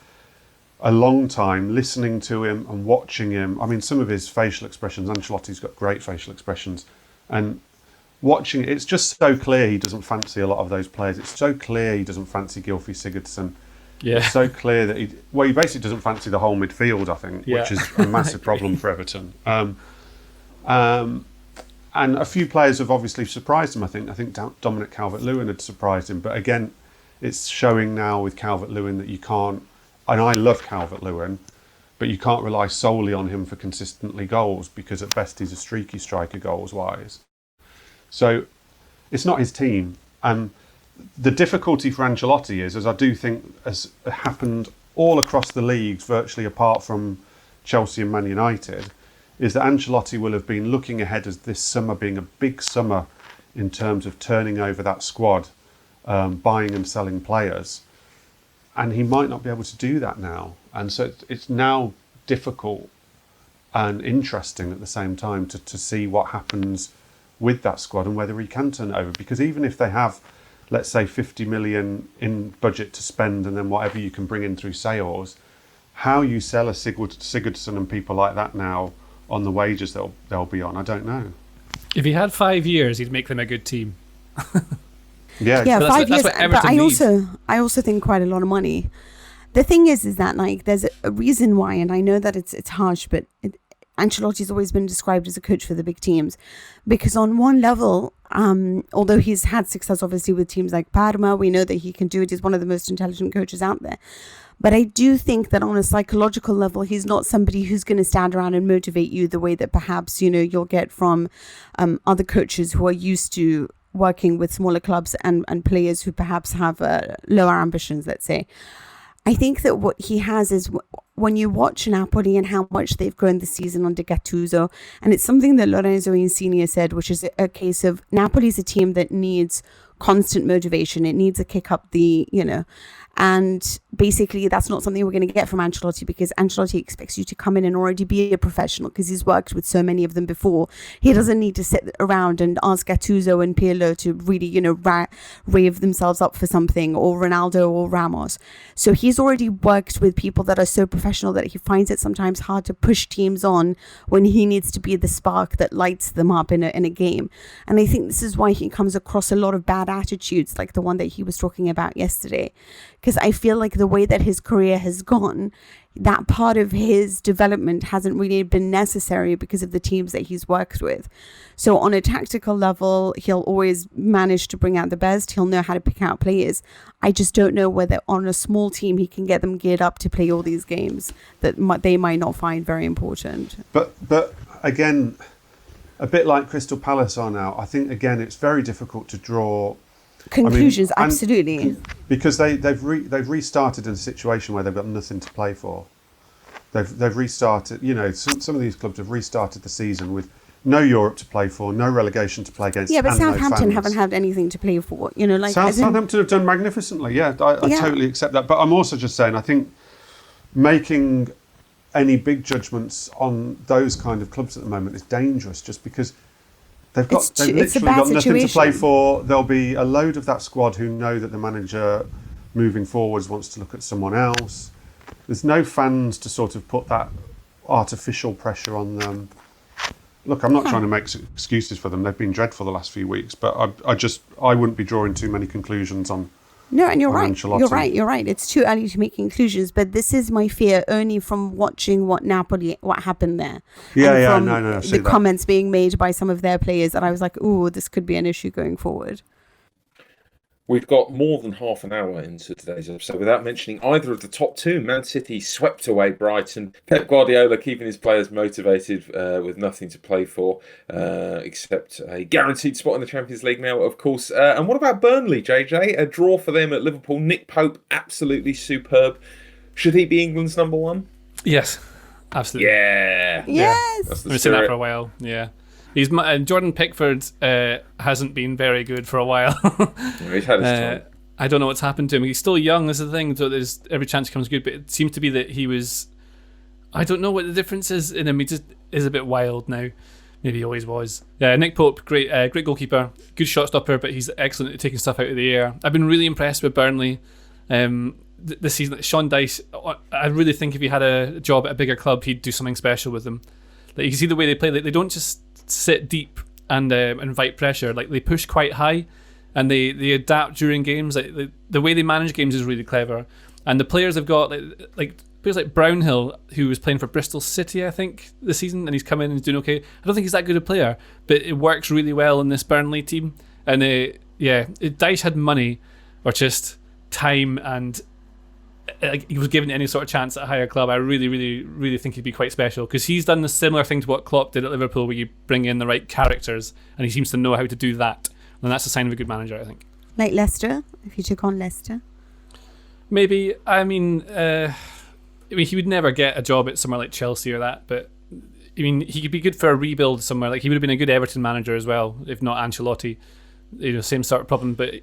a long time listening to him and watching him. I mean, some of his facial expressions, Ancelotti's got great facial expressions, and watching it's just so clear he doesn't fancy a lot of those players. It's so clear he doesn't fancy Gylfi Sigurdsson. Yeah. It's so clear that he basically doesn't fancy the whole midfield, I think, which is a massive problem for Everton. And a few players have obviously surprised him. I think Dominic Calvert-Lewin had surprised him, but again, it's showing now with Calvert-Lewin that you can't. And I love Calvert-Lewin, but you can't rely solely on him for consistently goals, because at best he's a streaky striker goals-wise. So it's not his team. And the difficulty for Ancelotti is, as I do think has happened all across the leagues, virtually apart from Chelsea and Man United, is that Ancelotti will have been looking ahead as this summer being a big summer in terms of turning over that squad, buying and selling players. And he might not be able to do that now. And so it's now difficult and interesting at the same time to see what happens with that squad and whether he can turn it over. Because even if they have, let's say, 50 million in budget to spend and then whatever you can bring in through sales, how you sell a Sigurdsson and people like that now on the wages they'll be on, I don't know. If he had 5 years, he'd make them a good team. Yeah, Yeah, But 5 years. what But Everton needs. I also think quite a lot of money. The thing is that like there's a reason why, and I know that it's harsh, but Ancelotti's always been described as a coach for the big teams, because on one level, although he's had success obviously with teams like Parma, we know that he can do it. He's one of the most intelligent coaches out there. But I do think that on a psychological level, he's not somebody who's going to stand around and motivate you the way that perhaps, you'll get from other coaches who are used to working with smaller clubs and players who perhaps have lower ambitions, let's say. I think that what he has is when you watch Napoli and how much they've grown this season under Gattuso, and it's something that Lorenzo Insigne said, which is a case of Napoli's a team that needs constant motivation. It needs a kick up and basically that's not something we're going to get from Ancelotti, because Ancelotti expects you to come in and already be a professional, because he's worked with so many of them before. He doesn't need to sit around and ask Gattuso and Pirlo to really, rave themselves up for something, or Ronaldo or Ramos. So he's already worked with people that are so professional that he finds it sometimes hard to push teams on when he needs to be the spark that lights them up in a game. And I think this is why he comes across a lot of bad attitudes, like the one that he was talking about yesterday. Because I feel like the way that his career has gone, that part of his development hasn't really been necessary because of the teams that he's worked with. So on a tactical level, he'll always manage to bring out the best. He'll know how to pick out players. I just don't know whether on a small team he can get them geared up to play all these games that they might not find very important. But again, a bit like Crystal Palace are now, I think, again, it's very difficult to draw conclusions. Absolutely, because they've restarted in a situation where they've got nothing to play for. They've restarted. Some of these clubs have restarted the season with no Europe to play for, no relegation to play against. Yeah, but and Southampton no haven't had anything to play for. Southampton have done magnificently. Yeah, I totally accept that. But I'm also just saying, I think making any big judgments on those kind of clubs at the moment is dangerous, just because they've literally got nothing to play for. There'll be a load of that squad who know that the manager moving forwards wants to look at someone else. There's no fans to sort of put that artificial pressure on them. Look, I'm not trying to make excuses for them. They've been dreadful the last few weeks, but I wouldn't be drawing too many conclusions on. No, and you're right. Ancelotti. You're right. It's too early to make conclusions, but this is my fear only from watching what happened there. Yeah, and no. The comments being made by some of their players, that I was like, "Ooh, this could be an issue going forward." We've got more than half an hour into today's episode without mentioning either of the top two. Man City swept away Brighton. Pep Guardiola keeping his players motivated with nothing to play for except a guaranteed spot in the Champions League now, of course. And what about Burnley, JJ? A draw for them at Liverpool. Nick Pope, absolutely superb. Should he be England's number one? Yes, absolutely. Yeah. Yes. We've seen that for a while. Yeah. Jordan Pickford hasn't been very good for a while. He's had his time. I don't know what's happened to him. He's still young, this is the thing, so there's every chance he comes good, but it seems to be that he was... I don't know what the difference is in him. He just is a bit wild now. Maybe he always was. Yeah, Nick Pope, great goalkeeper, good shot stopper, but he's excellent at taking stuff out of the air. I've been really impressed with Burnley this season. Sean Dyche, I really think if he had a job at a bigger club, he'd do something special with them. Like, you see the way they play, they don't just sit deep and invite pressure. Like, they push quite high and they adapt during games. Like, the way they manage games is really clever. And the players have got like players like Brownhill, who was playing for Bristol City, I think, this season, and he's come in and he's doing okay. I don't think he's that good a player, but it works really well in this Burnley team. And Dyche had money, or just time, and he was given any sort of chance at a higher club. I really, really, really think he'd be quite special, because he's done a similar thing to what Klopp did at Liverpool, where you bring in the right characters, and he seems to know how to do that. And that's a sign of a good manager, I think. Like Leicester, if you took on Leicester. Maybe. I mean, he would never get a job at somewhere like Chelsea or that, but I mean, he could be good for a rebuild somewhere. Like, he would have been a good Everton manager as well, if not Ancelotti. Same sort of problem. But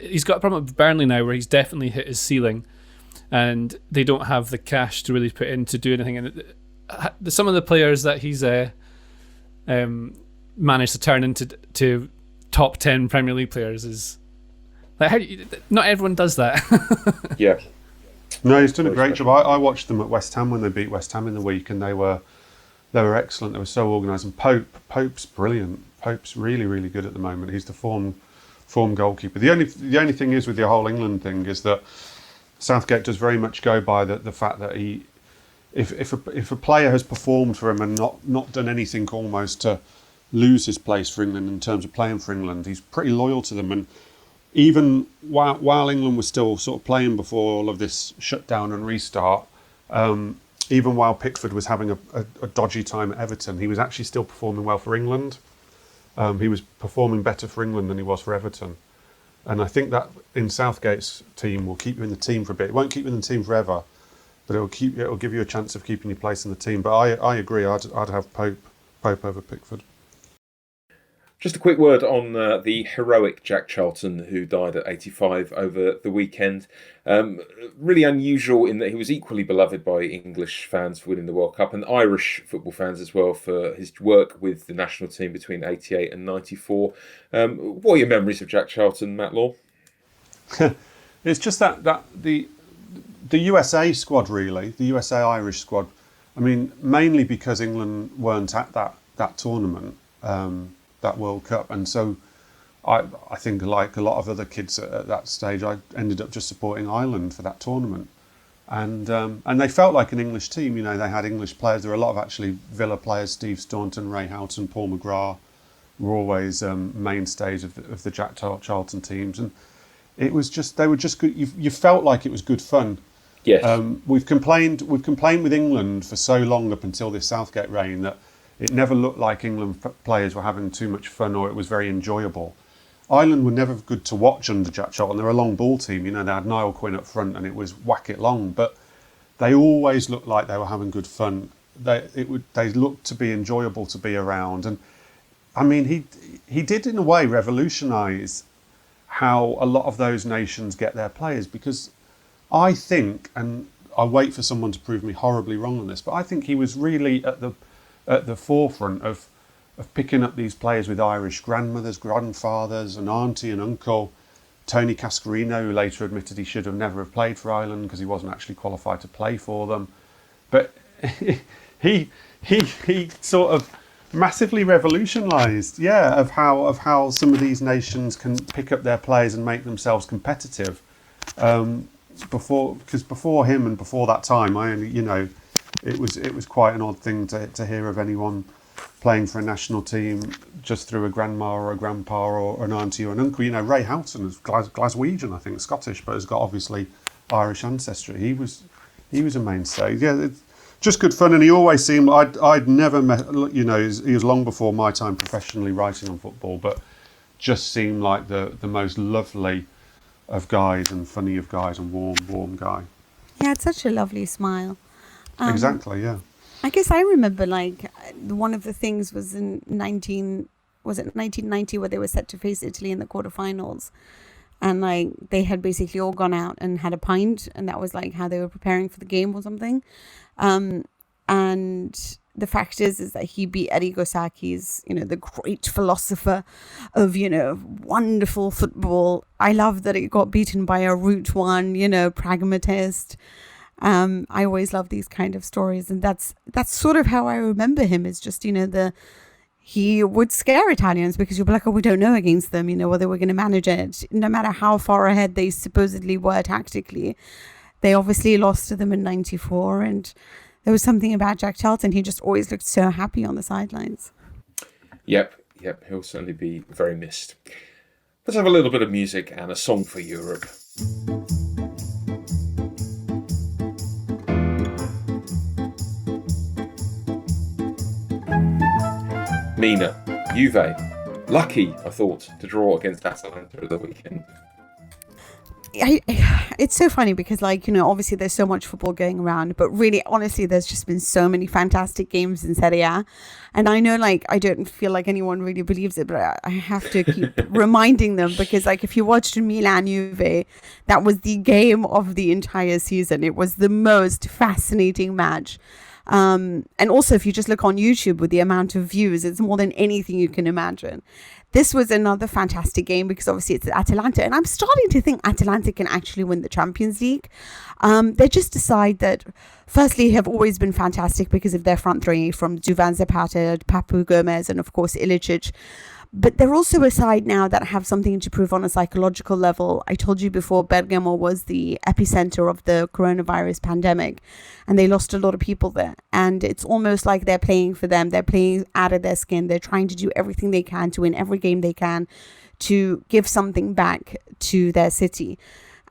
he's got a problem with Burnley now, where he's definitely hit his ceiling, and they don't have the cash to really put in to do anything. And some of the players that he's managed to turn into top 10 Premier League players is like, not everyone does that. Yeah. No, he's done a great job. I watched them at West Ham when they beat West Ham in the week, and they were excellent. They were so organised. And Pope's brilliant. Pope's really, really good at the moment. He's the form goalkeeper. The only thing is with the whole England thing is that Southgate does very much go by the fact that if a player has performed for him and not done anything almost to lose his place for England in terms of playing for England, he's pretty loyal to them. And even while England was still sort of playing before all of this shutdown and restart, even while Pickford was having a dodgy time at Everton, he was actually still performing well for England. He was performing better for England than he was for Everton. And I think that in Southgate's team will keep you in the team for a bit. It won't keep you in the team forever, but it'll give you a chance of keeping your place in the team. But I agree, I'd have Pope over Pickford. Just a quick word on the heroic Jack Charlton, who died at 85 over the weekend. Really unusual in that he was equally beloved by English fans for winning the World Cup, and Irish football fans as well, for his work with the national team between 88 and 94. What are your memories of Jack Charlton, Matt Law? It's just that the USA squad, really, the USA Irish squad. I mean, mainly because England weren't at that tournament. That World Cup, and so I think, like a lot of other kids at that stage, I ended up just supporting Ireland for that tournament, and they felt like an English team. You know, they had English players. There were a lot of actually Villa players: Steve Staunton, Ray Houghton, Paul McGrath were always mainstays of the Jack Charlton teams, and they were just good. You felt like it was good fun. Yes. We've complained with England for so long up until this Southgate reign that it never looked like England players were having too much fun, or it was very enjoyable. Ireland were never good to watch under Jack Charlton. They're a long ball team, you know. They had Niall Quinn up front, and it was whack it long. But they always looked like they were having good fun. They looked to be enjoyable to be around. And I mean, he did in a way revolutionise how a lot of those nations get their players, because I think, and I wait for someone to prove me horribly wrong on this, but I think he was really at the forefront of picking up these players with Irish grandmothers, grandfathers, an auntie and uncle. Tony Cascarino, who later admitted he should have never have played for Ireland because he wasn't actually qualified to play for them. But he sort of massively revolutionised, of how some of these nations can pick up their players and make themselves competitive. Before him and before that time, it was quite an odd thing to hear of anyone playing for a national team just through a grandma or a grandpa or an auntie or an uncle. You know, Ray Houghton is Glaswegian, I think, Scottish, but has got obviously Irish ancestry. He was a mainstay. Yeah, it's just good fun, and he always seemed. I'd never met. You know, he was long before my time professionally writing on football, but just seemed like the most lovely of guys and funny of guys and warm guy. He had such a lovely smile. Exactly, yeah. I guess I remember, like, one of the things was in 1990 where they were set to face Italy in the quarterfinals, and like they had basically all gone out and had a pint, and that was like how they were preparing for the game or something. And the fact is that he beat Arrigo Sacchi's, the great philosopher of, wonderful football. I love that it got beaten by a route one, pragmatist. I always love these kind of stories, and that's sort of how I remember him. Is just he would scare Italians because you'll be like, oh, we don't know against them, whether we're going to manage it. No matter how far ahead they supposedly were tactically, they obviously lost to them in 94. And there was something about Jack Charlton. He just always looked so happy on the sidelines. Yep, he'll certainly be very missed. Let's have a little bit of music and a song for Europe. Mina, Juve, lucky, I thought, to draw against Atalanta at the weekend. It's so funny because, obviously there's so much football going around, but really, honestly, there's just been so many fantastic games in Serie A. And I know, I don't feel like anyone really believes it, but I have to keep reminding them because, if you watched Milan Juve, that was the game of the entire season. It was the most fascinating match. And also, if you just look on YouTube with the amount of views, it's more than anything you can imagine. This was another fantastic game because obviously it's Atalanta, and I'm starting to think Atalanta can actually win the Champions League. They just decide that, firstly, have always been fantastic because of their front three from Duvan Zapata, Papu Gomez, and of course Ilicic. But they're also a side now that have something to prove on a psychological level. I told you before, Bergamo was the epicenter of the coronavirus pandemic, and they lost a lot of people there. And it's almost like they're playing for them. They're playing out of their skin. They're trying to do everything they can to win every game they can to give something back to their city.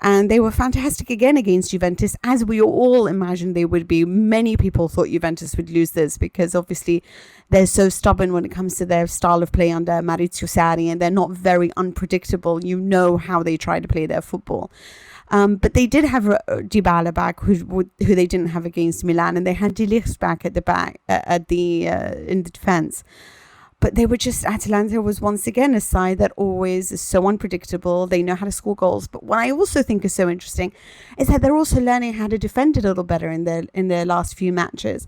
And they were fantastic again against Juventus, as we all imagined they would be. Many people thought Juventus would lose this because obviously they're so stubborn when it comes to their style of play under Maurizio Sarri, and they're not very unpredictable. You know how they try to play their football. But they did have Dybala back, who they didn't have against Milan, and they had De Ligt back at the back in the defense. But they were just, Atalanta was once again a side that always is so unpredictable. They know how to score goals. But what I also think is so interesting is that they're also learning how to defend a little better in their last few matches.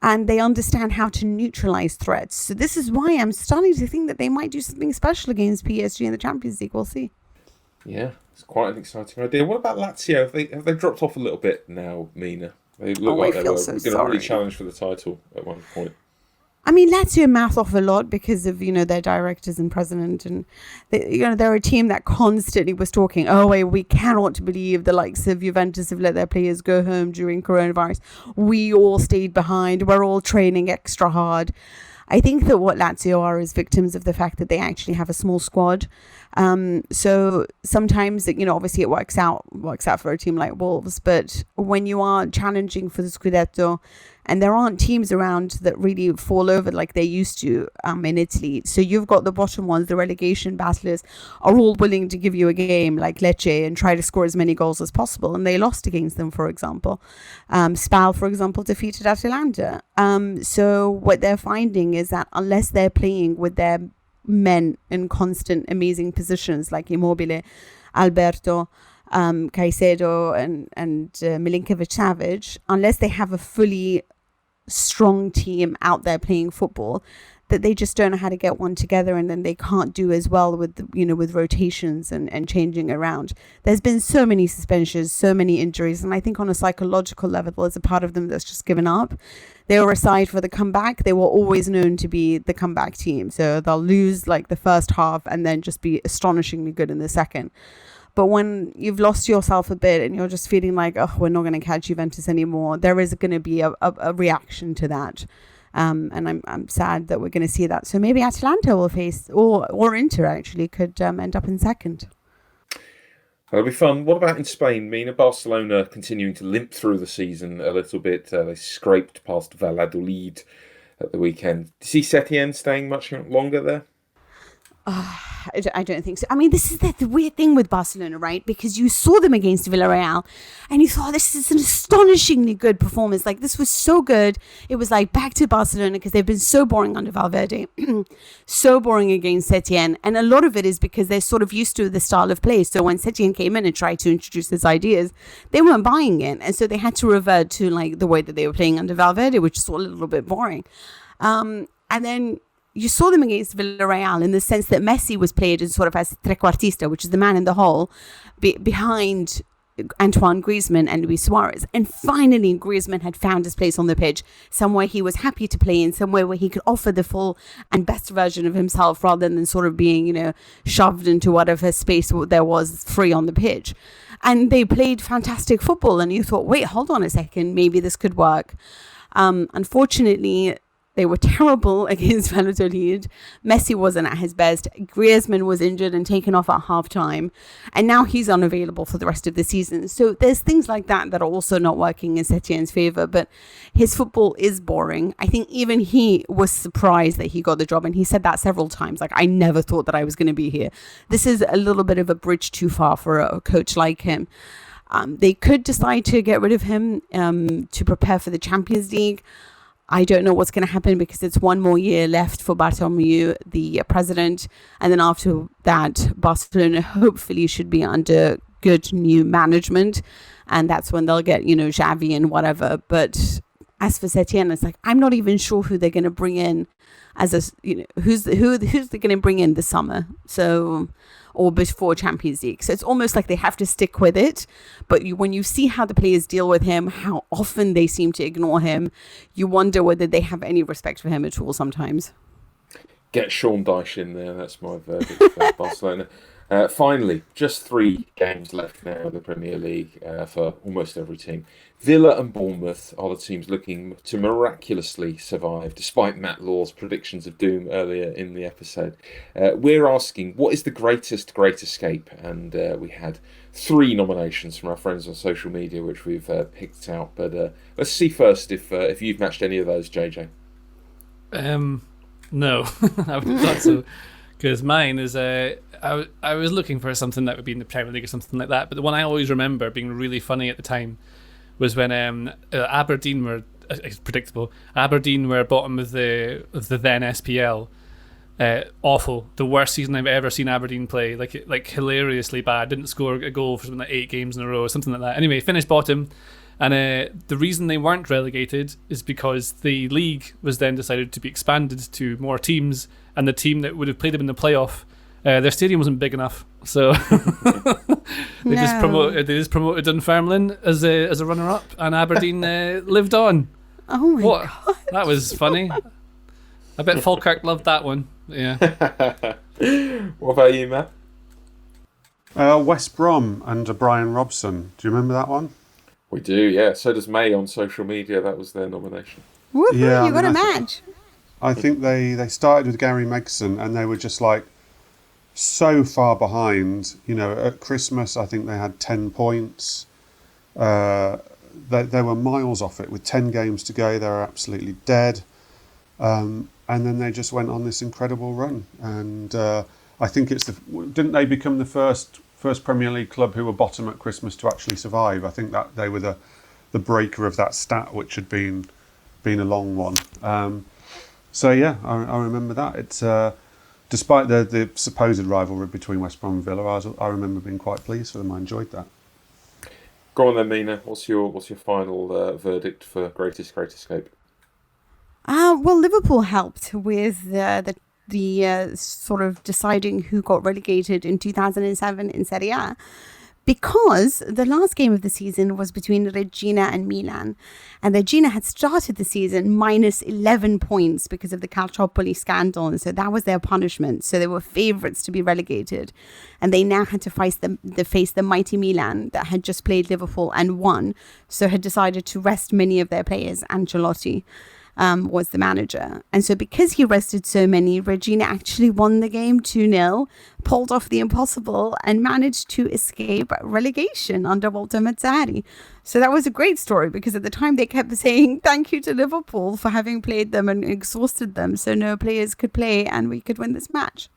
And they understand how to neutralize threats. So this is why I'm starting to think that they might do something special against PSG in the Champions League. We'll see. Yeah, it's quite an exciting idea. What about Lazio? Have they dropped off a little bit now, Mina? They look like they were going to really challenge for the title at one point. I mean, Lazio mouth off a lot because of, their directors and president. And, they're a team that constantly was talking, we cannot believe the likes of Juventus have let their players go home during coronavirus. We all stayed behind. We're all training extra hard. I think that what Lazio are is victims of the fact that they actually have a small squad. So sometimes, obviously it works out for a team like Wolves. But when you are challenging for the Scudetto, and there aren't teams around that really fall over like they used to in Italy. So you've got the bottom ones, the relegation battlers, are all willing to give you a game like Lecce and try to score as many goals as possible. And they lost against them, for example. Spal, for example, defeated Atalanta. So what they're finding is that unless they're playing with their men in constant amazing positions like Immobile, Alberto, Caicedo and Milinkovic-Savic, unless they have a fully strong team out there playing football, that they just don't know how to get one together, and then they can't do as well with with rotations and changing around. There's been so many suspensions, so many injuries, and I think on a psychological level there's a part of them that's just given up. They were a side for the comeback. They were always known to be the comeback team, so they'll lose like the first half and then just be astonishingly good in the second. But when you've lost yourself a bit and you're just feeling like, we're not going to catch Juventus anymore, there is going to be a reaction to that. And I'm sad that we're going to see that. So maybe Atalanta will face, or Inter actually could end up in second. That'll be fun. What about in Spain? Mina, Barcelona continuing to limp through the season a little bit. They scraped past Valladolid at the weekend. Do you see Setien staying much longer there? I don't think so. I mean, this is the weird thing with Barcelona, right? Because you saw them against Villarreal and you thought, this is an astonishingly good performance. Like, this was so good. It was like back to Barcelona because they've been so boring under Valverde, so boring against Setien. And a lot of it is because they're sort of used to the style of play. So when Setien came in and tried to introduce his ideas, they weren't buying it. And so they had to revert to like the way that they were playing under Valverde, which is all a little bit boring. And then you saw them against Villarreal in the sense that Messi was played as sort of as trequartista, which is the man in the hole behind Antoine Griezmann and Luis Suarez. And finally, Griezmann had found his place on the pitch, somewhere he was happy to play in, somewhere where he could offer the full and best version of himself rather than sort of being, shoved into whatever space there was free on the pitch. And they played fantastic football. And you thought, wait, hold on a second, maybe this could work. Unfortunately, they were terrible against Valladolid. Messi wasn't at his best. Griezmann was injured and taken off at half-time. And now he's unavailable for the rest of the season. So there's things like that are also not working in Setien's favour. But his football is boring. I think even he was surprised that he got the job. And he said that several times. Like, I never thought that I was going to be here. This is a little bit of a bridge too far for a coach like him. They could decide to get rid of him to prepare for the Champions League. I don't know what's going to happen because it's one more year left for Bartomeu, the president. And then after that, Barcelona hopefully should be under good new management. And that's when they'll get, Xavi and whatever. But as for Setien, it's like, I'm not even sure who they're going to bring in as who's they're going to bring in this summer. So, or before Champions League. So it's almost like they have to stick with it. But when you see how the players deal with him, how often they seem to ignore him, you wonder whether they have any respect for him at all sometimes. Get Sean Dyche in there. That's my verdict for Barcelona. Finally, just 3 games left now in the Premier League for almost every team. Villa and Bournemouth are the teams looking to miraculously survive, despite Matt Law's predictions of doom earlier in the episode. We're asking, what is the greatest Great Escape? And we had 3 nominations from our friends on social media, which we've picked out. But let's see first if you've matched any of those, JJ. No, I would have thought so. Because mine is, I was looking for something that would be in the Premier League or something like that. But the one I always remember being really funny at the time was when Aberdeen were, it's predictable, Aberdeen were bottom of the then SPL. Awful. The worst season I've ever seen Aberdeen play. Like hilariously bad. Didn't score a goal for something like 8 games in a row or something like that. Anyway, finished bottom. And the reason they weren't relegated is because the league was then decided to be expanded to more teams, and the team that would have played them in the playoff, their stadium wasn't big enough, so they just promoted Dunfermline as a runner-up, and Aberdeen lived on. Oh my God. That was funny. I bet Falkirk loved that one. Yeah. What about you, Matt? West Brom under Brian Robson. Do you remember that one? We do, yeah. So does May on social media. That was their nomination. Woohoo, yeah, you got a match. I think they started with Gary Megson, and they were just like so far behind. At Christmas, I think they had 10 points. They were miles off it with 10 games to go. They were absolutely dead. And then they just went on this incredible run. And I think didn't they become the first Premier League club who were bottom at Christmas to actually survive? I think that they were the breaker of that stat, which had been a long one. So yeah, I remember that. It's despite the supposed rivalry between West Brom and Villa, I remember being quite pleased for them. I enjoyed that. Go on then, Mina. What's your final verdict for greatest Great Escape? Well, Liverpool helped with the sort of deciding who got relegated in 2007 in Serie A, because the last game of the season was between Regina and Milan, and Regina had started the season minus 11 points because of the Calciopoli scandal, and so that was their punishment. So they were favourites to be relegated, and they now had to face the mighty Milan that had just played Liverpool and won, so had decided to rest many of their players. Ancelotti was the manager. And so because he rested so many, Regina actually won the game 2-0, pulled off the impossible, and managed to escape relegation under Walter Mazzarri. So that was a great story, because at the time they kept saying thank you to Liverpool for having played them and exhausted them, so no players could play and we could win this match.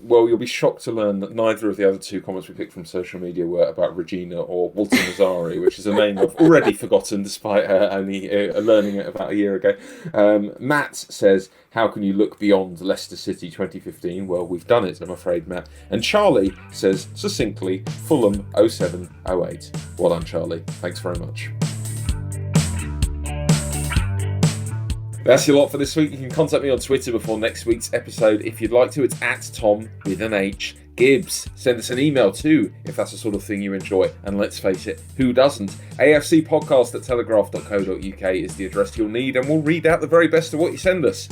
Well, you'll be shocked to learn that neither of the other 2 comments we picked from social media were about Regina or Walter Mazzarri, which is a name I've already forgotten despite only learning it about a year ago. Matt says, how can you look beyond Leicester City 2015? Well, we've done it, I'm afraid, Matt. And Charlie says, succinctly, Fulham 07-08. Well done, Charlie. Thanks very much. That's your lot for this week. You can contact me on Twitter before next week's episode if you'd like to. It's @Tom with an H Gibbs. Send us an email too, if that's the sort of thing you enjoy. And let's face it, who doesn't? afcpodcast@telegraph.co.uk is the address you'll need, and we'll read out the very best of what you send us.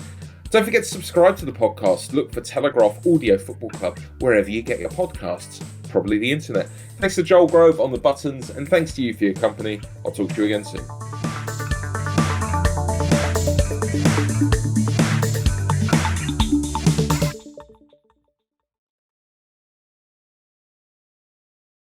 Don't forget to subscribe to the podcast. Look for Telegraph Audio Football Club wherever you get your podcasts, probably the internet. Thanks to Joel Grove on the buttons, and thanks to you for your company. I'll talk to you again soon.